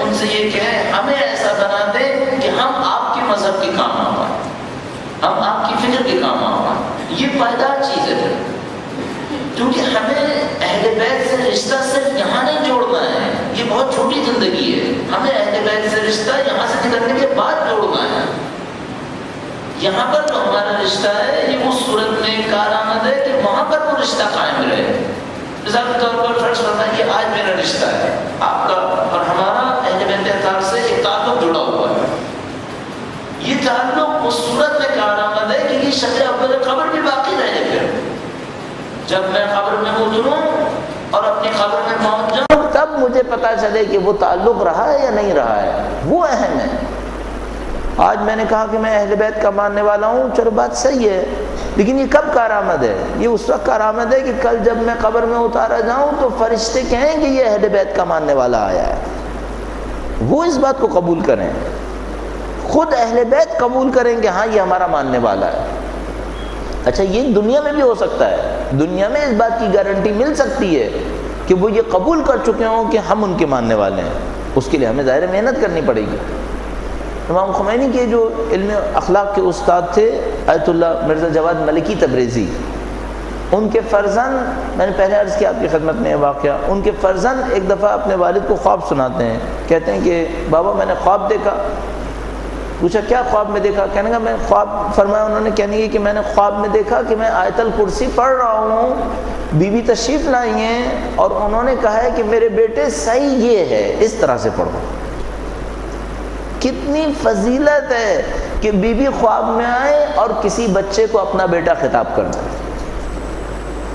ان سے یہ کہیں ہمیں ایسا بنا دے کہ ہم آپ کے مذہب کے کام آ پائیں، ہم آپ کی فکر کے کام آ پائیں۔ یہ پائیدار چیز ہے، کیونکہ ہمیں اہل بیت سے رشتہ صرف یہاں نہیں جوڑنا ہے، یہ بہت چھوٹی زندگی ہے۔ ہمیں اہل بیت سے رشتہ یہاں سے نکلنے کے بعد جوڑنا ہے۔ یہاں پر جو ہمارا رشتہ ہے یہ اس صورت میں کارآمد ہے کہ وہاں پر وہ رشتہ قائم رہے۔ مثال کے طور پر فرض فرمائیے آج میرا رشتہ ہے، آپ کا اور ہمارا اہل بیت اطہار سے ایک تعلق جڑا ہوا ہے۔ یہ تعلق اس صورت میں کارآمد ہے کہ یہ شکل اول قبر بھی باقی رہے۔ پھر جب میں قبر میں اتروں اور اپنی قبر میں پہنچ جاؤں تب مجھے پتا چلے کہ وہ تعلق رہا ہے یا نہیں رہا ہے، وہ اہم ہے۔ آج میں نے کہا کہ میں اہل بیت کا ماننے والا ہوں، چلو بات صحیح ہے، لیکن یہ کب کارآمد ہے؟ یہ اس وقت کارآمد ہے کہ کل جب میں قبر میں اتارا جاؤں تو فرشتے کہیں کہ یہ اہل بیت کا ماننے والا آیا ہے، وہ اس بات کو قبول کریں، خود اہل بیت قبول کریں کہ ہاں یہ ہمارا ماننے والا ہے۔ اچھا یہ دنیا میں بھی ہو سکتا ہے، دنیا میں اس بات کی گارنٹی مل سکتی ہے کہ وہ یہ قبول کر چکے ہوں کہ ہم ان کے ماننے والے ہیں، اس کے لیے ہمیں ظاہر محنت کرنی پڑے گی۔ امام خمینی کے جو علم اخلاق کے استاد تھے آیت اللہ مرزا جواد ملکی تبریزی، ان کے فرزند، میں نے پہلے عرض کیا آپ کی خدمت میں یہ واقعہ، ان کے فرزند ایک دفعہ اپنے والد کو خواب سناتے ہیں، کہتے ہیں کہ بابا میں نے خواب دیکھا۔ پوچھا کیا خواب میں دیکھا؟ کہنے کا میں خواب، فرمایا انہوں نے، کہنے کی کہ میں نے خواب میں دیکھا کہ میں آیت الکرسی پڑھ رہا ہوں، بیوی تشریف لائی ہیں اور انہوں نے کہا ہے کہ میرے بیٹے صحیح یہ ہے، اس طرح سے پڑھو۔ کتنی فضیلت ہے کہ بیوی خواب میں آئے اور کسی بچے کو اپنا بیٹا خطاب کرنا،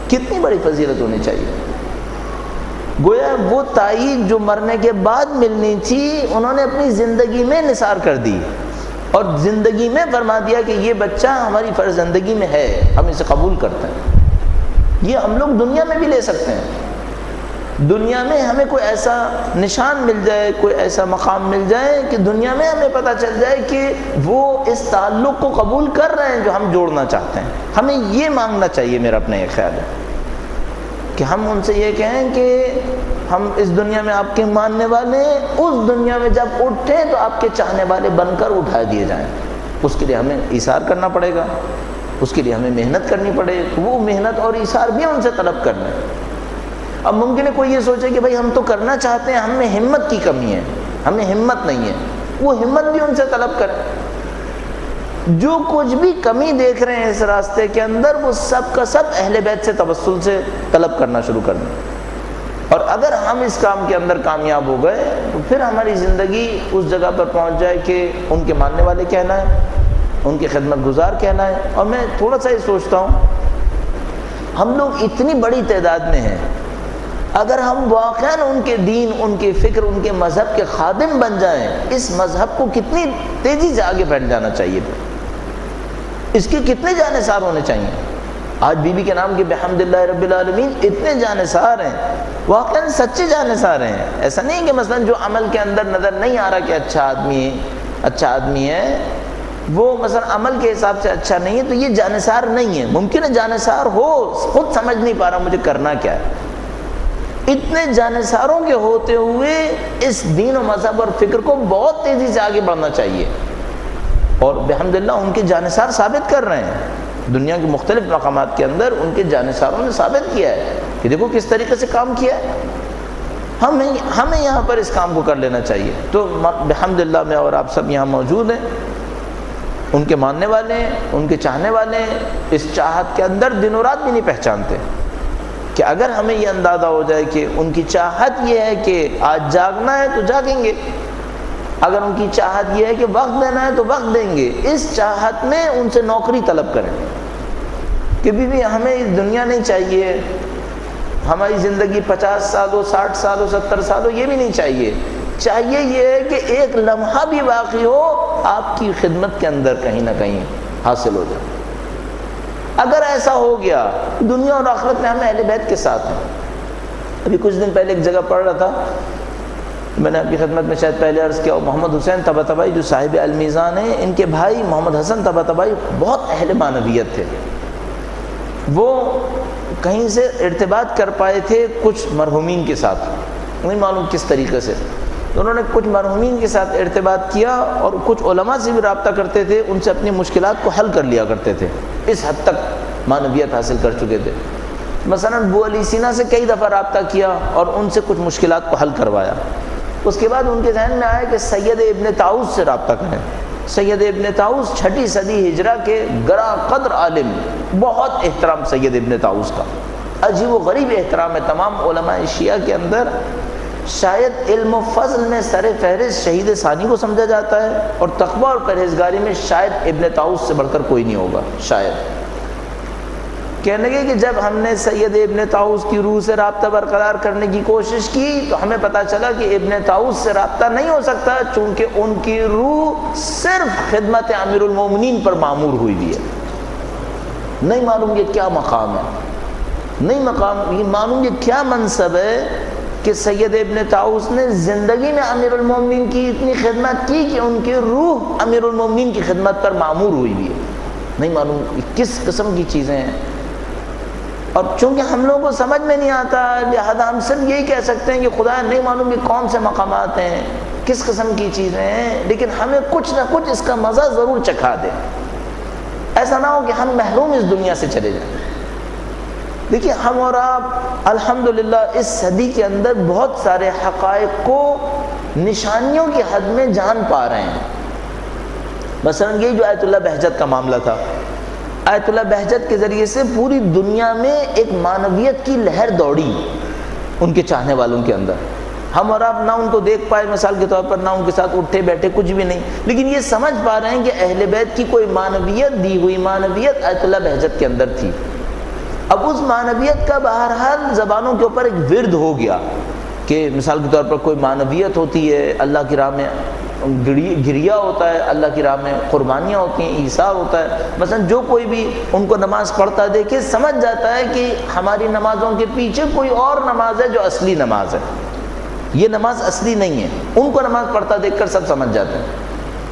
کتنی بڑی فضیلت ہونی چاہیے۔ گویا وہ تائید جو مرنے کے بعد ملنی تھی انہوں نے اپنی زندگی میں نثار کر دی اور زندگی میں فرما دیا کہ یہ بچہ ہماری فرزندگی میں ہے، ہم اسے قبول کرتے ہیں۔ یہ ہم لوگ دنیا میں بھی لے سکتے ہیں، دنیا میں ہمیں کوئی ایسا نشان مل جائے، کوئی ایسا مقام مل جائے کہ دنیا میں ہمیں پتہ چل جائے کہ وہ اس تعلق کو قبول کر رہے ہیں جو ہم جوڑنا چاہتے ہیں۔ ہمیں یہ مانگنا چاہیے، میرا اپنا یہ خیال ہے کہ ہم ان سے یہ کہیں کہ ہم اس دنیا میں آپ کے ماننے والے ہیں، اس دنیا میں جب اٹھیں تو آپ کے چاہنے والے بن کر اٹھا دیے جائیں۔ اس کے لیے ہمیں ایثار کرنا پڑے گا، اس کے لیے ہمیں محنت کرنی پڑے گی، وہ محنت اور ایثار بھی ان سے طلب کرنا ہے۔ اب ممکن ہے کوئی یہ سوچے کہ بھائی ہم تو کرنا چاہتے ہیں، ہم میں ہمت کی کمی ہے، ہمیں ہمت نہیں ہے، وہ ہمت بھی ان سے طلب کریں۔ جو کچھ بھی کمی دیکھ رہے ہیں اس راستے کے اندر وہ سب کا سب اہل بیت سے توسل سے طلب کرنا شروع کر دیں، اور اگر ہم اس کام کے اندر کامیاب ہو گئے تو پھر ہماری زندگی اس جگہ پر پہنچ جائے کہ ان کے ماننے والے کہنا ہے، ان کی خدمت گزار کہنا ہے۔ اور میں تھوڑا سا یہ سوچتا ہوں، ہم لوگ اتنی بڑی تعداد میں ہیں، اگر ہم واقعاً ان کے دین، ان کے فکر، ان کے مذہب کے خادم بن جائیں، اس مذہب کو کتنی تیزی سے آگے بڑھ جانا چاہیے تھا، اس کے کتنے جانثار ہونے چاہیے۔ آج بی بی کے نام کے بحمدللہ رب العالمین اتنے جانثار ہیں، واقعاً سچے جانثار ہیں۔ ایسا نہیں کہ مثلا جو عمل کے اندر نظر نہیں آ رہا کہ اچھا آدمی ہے، وہ مثلا عمل کے حساب سے اچھا نہیں ہے تو یہ جانثار نہیں ہے۔ ممکن ہے جانثار ہو، خود سمجھ نہیں پا رہا مجھے کرنا کیا ہے۔ اتنے جانثاروں کے ہوتے ہوئے اس دین و مذہب اور فکر کو بہت تیزی سے آگے بڑھنا چاہیے، اور بحمدللہ ان کے جانثار ثابت کر رہے ہیں دنیا کے مختلف مقامات کے اندر، ان کے جانثاروں نے ثابت کیا ہے کہ دیکھو کس طریقے سے کام کیا ہے۔ ہمیں یہاں پر اس کام کو کر لینا چاہیے۔ تو بحمدللہ میں اور آپ سب یہاں موجود ہیں، ان کے ماننے والے ہیں، ان کے چاہنے والے ہیں، اس چاہت کے اندر دن و رات بھی نہیں پہچانتے کہ اگر ہمیں یہ اندازہ ہو جائے کہ ان کی چاہت یہ ہے کہ آج جاگنا ہے تو جاگیں گے، اگر ان کی چاہت یہ ہے کہ وقت دینا ہے تو وقت دیں گے، اس چاہت میں ان سے نوکری طلب کریں کہ بھی ہمیں اس دنیا نہیں چاہیے، ہماری زندگی 50 سال ہو، 60 سال ہو، 70 سال ہو، یہ بھی نہیں چاہیے یہ ہے کہ ایک لمحہ بھی باقی ہو آپ کی خدمت کے اندر کہیں نہ کہیں حاصل ہو جائے۔ اگر ایسا ہو گیا دنیا اور آخرت میں ہم اہل بیت کے ساتھ ہیں۔ ابھی کچھ دن پہلے ایک جگہ پڑھ رہا تھا، میں نے آپ کی خدمت میں شاید پہلے عرض کیا، محمد حسین طباطبائی جو صاحب المیزان ہیں، ان کے بھائی محمد حسن طباطبائی بہت اہل معنویت تھے۔ وہ کہیں سے ارتباط کر پائے تھے کچھ مرحومین کے ساتھ، نہیں معلوم کس طریقے سے، تو انہوں نے کچھ مرحومین کے ساتھ ارتباط کیا اور کچھ علماء سے بھی رابطہ کرتے تھے، ان سے اپنی مشکلات کو حل کر لیا کرتے تھے، اس حد تک معنویت حاصل کر چکے تھے۔ مثلا ابو علی سینا سے کئی دفعہ رابطہ کیا اور ان سے کچھ مشکلات کو حل کروایا۔ اس کے بعد ان کے ذہن میں آیا کہ سید ابن طاؤس سے رابطہ کریں۔ سید ابن طاؤس 6 صدی ہجرہ کے گراں قدر عالم، بہت احترام سید ابن طاؤس کا، عجیب و غریب احترام ہے تمام علماء شیعہ کے اندر۔ شاید علم و فضل میں سر فہرست شہید ثانی کو سمجھا جاتا ہے، اور تقویٰ اور پرہیزگاری میں شاید ابن طاؤس سے بڑھ کر کوئی نہیں ہوگا۔ شاید کہنے لگے کہ جب ہم نے سید ابن طاؤس کی روح سے رابطہ برقرار کرنے کی کوشش کی تو ہمیں پتہ چلا کہ ابن طاؤس سے رابطہ نہیں ہو سکتا، چونکہ ان کی روح صرف خدمت امیر المومنین پر معمور ہوئی ہے۔ نہیں معلوم یہ کیا مقام ہے، نہیں یہ معلوم یہ کیا منصب ہے کہ سید ابن طاؤس نے زندگی میں امیر المومنین کی اتنی خدمت کی کہ ان کی روح امیر المومنین کی خدمت پر معمور ہوئی ہے۔ نہیں معلوم کس قسم کی چیزیں ہیں، اور چونکہ ہم لوگوں کو سمجھ میں نہیں آتا، لہذا ہم صرف یہی کہہ سکتے ہیں کہ خدا نہیں معلوم یہ کون سے مقامات ہیں، کس قسم کی چیزیں ہیں، لیکن ہمیں کچھ نہ کچھ اس کا مزہ ضرور چکھا دے، ایسا نہ ہو کہ ہم محروم اس دنیا سے چلے جائیں۔ دیکھیے ہم اور آپ الحمدللہ اس صدی کے اندر بہت سارے حقائق کو نشانیوں کی حد میں جان پا رہے ہیں۔ مثلا یہ جو آیت اللہ بہجت کا معاملہ تھا، آیت اللہ بہجت کے ذریعے سے پوری دنیا میں ایک معنویت کی لہر دوڑی ان کے چاہنے والوں کے اندر۔ ہم اور آپ نہ ان کو دیکھ پائے مثال کے طور پر، نہ ان کے ساتھ اٹھے بیٹھے، کچھ بھی نہیں، لیکن یہ سمجھ پا رہے ہیں کہ اہل بیت کی کوئی معنویت، دی ہوئی معنویت آیت اللہ بہجت کے اندر تھی۔ اب اس معنویت کا بہرحال زبانوں کے اوپر ایک ورد ہو گیا کہ مثال کے طور پر کوئی معنویت ہوتی ہے، اللہ کی راہ میں گریا ہوتا ہے، اللہ کی راہ میں قربانیاں ہوتی ہیں، ایثار ہوتا ہے۔ مثلا جو کوئی بھی ان کو نماز پڑھتا دیکھے سمجھ جاتا ہے کہ ہماری نمازوں کے پیچھے کوئی اور نماز ہے جو اصلی نماز ہے، یہ نماز اصلی نہیں ہے۔ ان کو نماز پڑھتا دیکھ کر سب سمجھ جاتے ہیں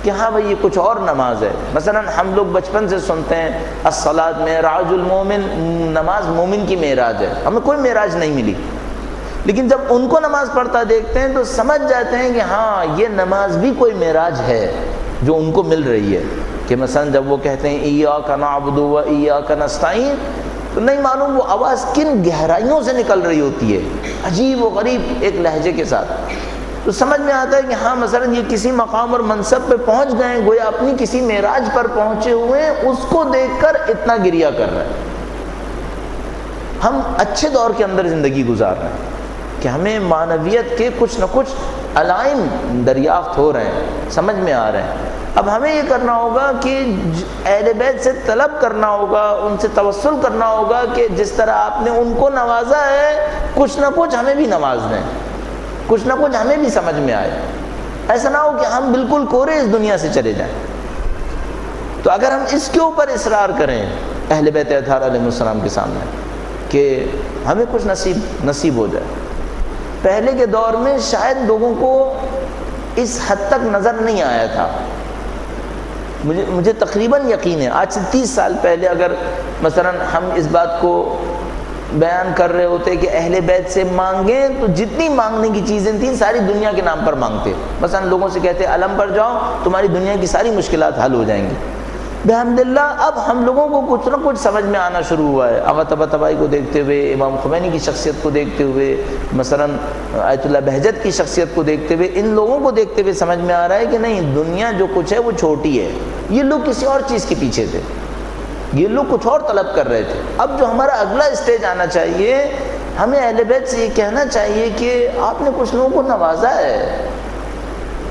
کہ ہاں بھائی یہ کچھ اور نماز ہے۔ مثلا ہم لوگ بچپن سے سنتے ہیں الصلاۃ معراج المومن، نماز مومن کی معراج ہے، ہمیں کوئی معراج نہیں ملی، لیکن جب ان کو نماز پڑھتا دیکھتے ہیں تو سمجھ جاتے ہیں کہ ہاں یہ نماز بھی کوئی معراج ہے جو ان کو مل رہی ہے۔ کہ مثلا جب وہ کہتے ہیں ایاک نعبد و ایاک نستعین، تو نہیں معلوم وہ آواز کن گہرائیوں سے نکل رہی ہوتی ہے، عجیب و غریب ایک لہجے کے ساتھ، تو سمجھ میں آتا ہے کہ ہاں مثلا یہ کسی مقام اور منصب پہ پہنچ گئے ہیں، گویا اپنی کسی معراج پر پہنچے ہوئے ہیں، اس کو دیکھ کر اتنا گریا کر رہے ہیں۔ ہم اچھے دور کے اندر زندگی گزار رہے ہیں کہ ہمیں معنویت کے کچھ نہ کچھ علائم دریافت ہو رہے ہیں، سمجھ میں آ رہے ہیں۔ اب ہمیں یہ کرنا ہوگا کہ اہل بیت سے طلب کرنا ہوگا، ان سے توسل کرنا ہوگا کہ جس طرح آپ نے ان کو نوازا ہے کچھ نہ کچھ ہمیں بھی نواز دیں، کچھ نہ کچھ ہمیں بھی سمجھ میں آئے۔ ایسا نہ ہو کہ ہم بالکل کورے اس دنیا سے چلے جائیں۔ تو اگر ہم اس کے اوپر اصرار کریں اہل بیت اطہار علیہ السلام کے سامنے کہ ہمیں کچھ نصیب ہو جائے۔ پہلے کے دور میں شاید لوگوں کو اس حد تک نظر نہیں آیا تھا، مجھے تقریباً یقین ہے آج سے 30 سال پہلے اگر مثلا ہم اس بات کو بیان کر رہے ہوتے کہ اہل بیت سے مانگیں تو جتنی مانگنے کی چیزیں تھیں ساری دنیا کے نام پر مانگتے۔ مثلا لوگوں سے کہتے علم پر جاؤ تمہاری دنیا کی ساری مشکلات حل ہو جائیں گی۔ بحمداللہ اب ہم لوگوں کو کچھ نہ کچھ سمجھ میں آنا شروع ہوا ہے، آغا طباطبائی کو دیکھتے ہوئے، امام خمینی کی شخصیت کو دیکھتے ہوئے، مثلا آیت اللہ بہجت کی شخصیت کو دیکھتے ہوئے، ان لوگوں کو دیکھتے ہوئے سمجھ میں آ رہا ہے کہ نہیں، دنیا جو کچھ ہے وہ چھوٹی ہے، یہ لوگ کسی اور چیز کے پیچھے تھے، یہ لوگ کچھ اور طلب کر رہے تھے۔ اب جو ہمارا اگلا اسٹیج آنا چاہیے، ہمیں اہل بیت سے یہ کہنا چاہیے کہ آپ نے کچھ لوگوں کو نوازا ہے،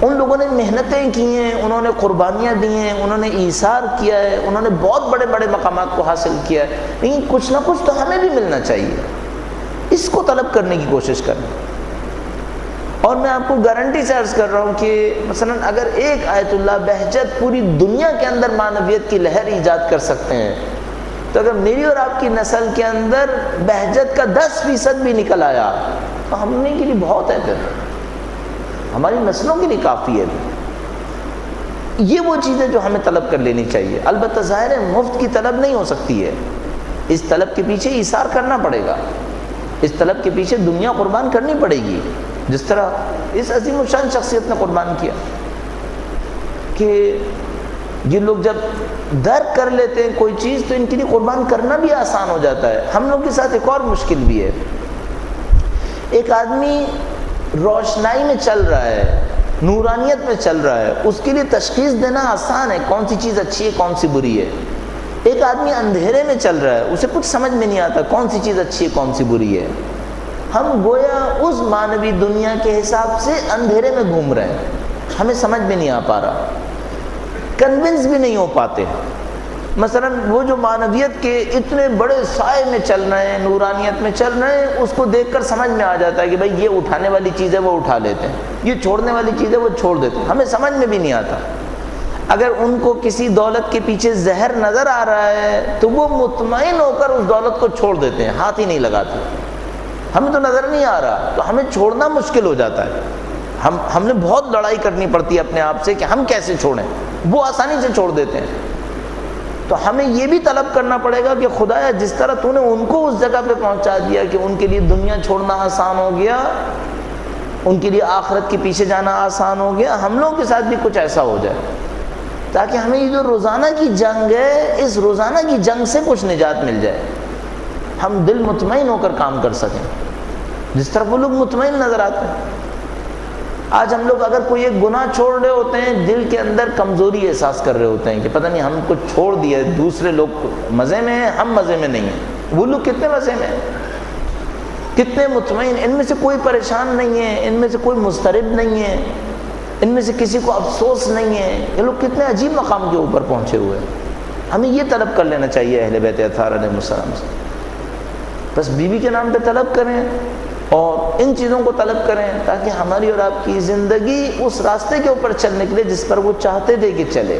ان لوگوں نے محنتیں کی ہیں، انہوں نے قربانیاں دی ہیں، انہوں نے ایثار کیا ہے، انہوں نے بہت بڑے بڑے مقامات کو حاصل کیا ہے، لیکن کچھ نہ کچھ تو ہمیں بھی ملنا چاہیے، اس کو طلب کرنے کی کوشش کریں۔ اور میں آپ کو گارنٹی سے عرض کر رہا ہوں کہ مثلا اگر ایک آیت اللہ بہجت پوری دنیا کے اندر معنویت کی لہر ایجاد کر سکتے ہیں، تو اگر میری اور آپ کی نسل کے اندر بہجت کا 10% بھی نکل آیا تو ہم نے کے لیے بہت ہے، پھر ہماری نسلوں کے لیے کافی ہے۔ یہ وہ چیزیں جو ہمیں طلب کر لینی چاہیے۔ البتہ ظاہر ہے مفت کی طلب نہیں ہو سکتی ہے، اس طلب کے پیچھے ایثار کرنا پڑے گا، اس طلب کے پیچھے دنیا قربان کرنی پڑے گی۔ جس طرح اس عظیم الشان شخصیت نے قربان کیا کہ یہ لوگ جب درک کر لیتے ہیں کوئی چیز تو ان کے لیے قربان کرنا بھی آسان ہو جاتا ہے۔ ہم لوگ کے ساتھ ایک اور مشکل بھی ہے، ایک آدمی روشنائی میں چل رہا ہے، نورانیت میں چل رہا ہے، اس کے لیے تشخیص دینا آسان ہے کون سی چیز اچھی ہے کون سی بری ہے۔ ایک آدمی اندھیرے میں چل رہا ہے، اسے کچھ سمجھ میں نہیں آتا کون سی چیز اچھی ہے کون سی بری ہے۔ ہم گویا اس مانوی دنیا کے حساب سے اندھیرے میں گھوم رہے ہیں، ہمیں سمجھ میں نہیں آ پا رہا، کنونس بھی نہیں ہو پاتے۔ مثلا وہ جو معنویت کے اتنے بڑے سائے میں چل رہے ہیں، نورانیت میں چل رہے ہیں، اس کو دیکھ کر سمجھ میں آ جاتا ہے کہ بھائی یہ اٹھانے والی چیز ہے وہ اٹھا لیتے ہیں، یہ چھوڑنے والی چیز ہے وہ چھوڑ دیتے ہیں، ہمیں سمجھ میں بھی نہیں آتا۔ اگر ان کو کسی دولت کے پیچھے زہر نظر آ رہا ہے تو وہ مطمئن ہو کر اس دولت کو چھوڑ دیتے ہیں، ہاتھ ہی نہیں لگاتے۔ ہمیں تو نظر نہیں آ رہا تو ہمیں چھوڑنا مشکل ہو جاتا ہے، ہم نے بہت لڑائی کرنی پڑتی ہے اپنے آپ سے کہ ہم کیسے چھوڑیں، وہ آسانی سے چھوڑ دیتے ہیں۔ تو ہمیں یہ بھی طلب کرنا پڑے گا کہ خدایا جس طرح تو نے ان کو اس جگہ پہ پہنچا دیا کہ ان کے لیے دنیا چھوڑنا آسان ہو گیا، ان کے لیے آخرت کے پیچھے جانا آسان ہو گیا، ہم لوگوں کے ساتھ بھی کچھ ایسا ہو جائے تاکہ ہمیں یہ جو روزانہ کی جنگ ہے اس روزانہ کی جنگ سے کچھ نجات مل جائے، ہم دل مطمئن ہو کر کام کر سکیں جس طرح وہ لوگ مطمئن نظر آتے ہیں۔ آج ہم لوگ اگر کوئی ایک گناہ چھوڑ رہے ہوتے ہیں دل کے اندر کمزوری احساس کر رہے ہوتے ہیں کہ پتہ نہیں ہم کچھ چھوڑ دیا، دوسرے لوگ مزے میں ہیں ہم مزے میں نہیں ہیں، وہ لوگ کتنے مزے میں ہیں، کتنے مطمئن، ان میں سے کوئی پریشان نہیں ہے، ان میں سے کوئی مضطرب نہیں ہے، ان میں سے کسی کو افسوس نہیں ہے، یہ لوگ کتنے عجیب مقام کے اوپر پہنچے ہوئے ہیں۔ ہمیں یہ طلب کر لینا چاہیے اہل بیت اطہار علیہ السلام سے، بس بیوی کے نام پہ طلب کریں اور ان چیزوں کو طلب کریں تاکہ ہماری اور آپ کی زندگی اس راستے کے اوپر چل نکلے جس پر وہ چاہتے تھے کہ چلے۔